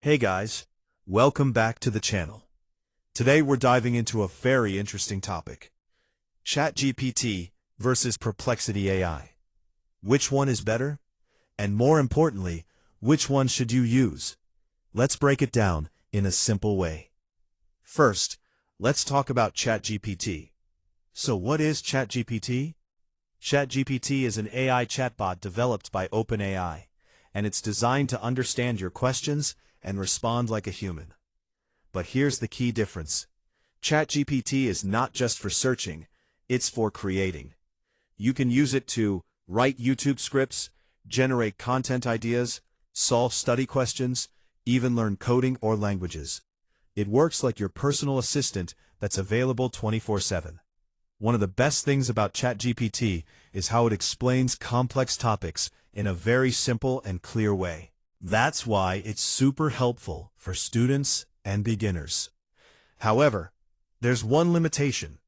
Hey guys, welcome back to the channel. Today we're diving into a very interesting topic. ChatGPT versus Perplexity AI. Which one is better? And more importantly, which one should you use? Let's break it down in a simple way. First, let's talk about ChatGPT. So what is ChatGPT? ChatGPT is an AI chatbot developed by OpenAI, and it's designed to understand your questions and respond like a human. But here's the key difference. ChatGPT is not just for searching, it's for creating. You can use it to write YouTube scripts, generate content ideas, solve study questions, even learn coding or languages. It works like your personal assistant that's available 24/7. One of the best things about ChatGPT is how it explains complex topics in a very simple and clear way. That's why it's super helpful for students and beginners. However, there's one limitation.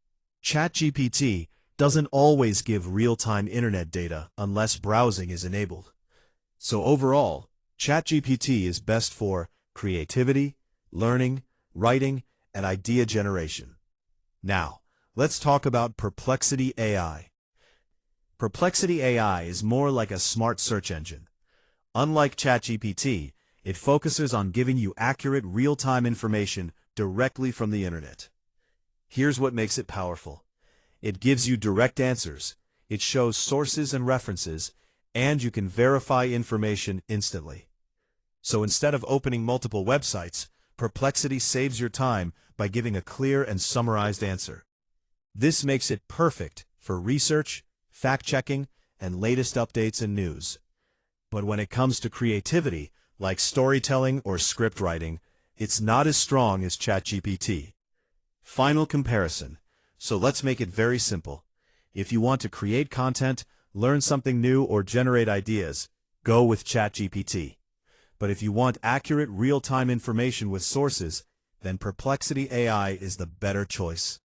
ChatGPT doesn't always give real-time internet data unless browsing is enabled. So overall, ChatGPT is best for creativity, learning, writing, and idea generation. Now, let's talk about Perplexity AI. Perplexity AI is more like a smart search engine. Unlike ChatGPT, it focuses on giving you accurate real-time information directly from the internet. Here's what makes it powerful. It gives you direct answers, it shows sources and references, and you can verify information instantly. So instead of opening multiple websites, Perplexity saves your time by giving a clear and summarized answer. This makes it perfect for research, fact-checking, and latest updates and news. But when it comes to creativity, like storytelling or script writing, it's not as strong as ChatGPT. Final comparison. So let's make it very simple. If you want to create content, learn something new, or generate ideas, go with ChatGPT. But if you want accurate real-time information with sources, then Perplexity AI is the better choice.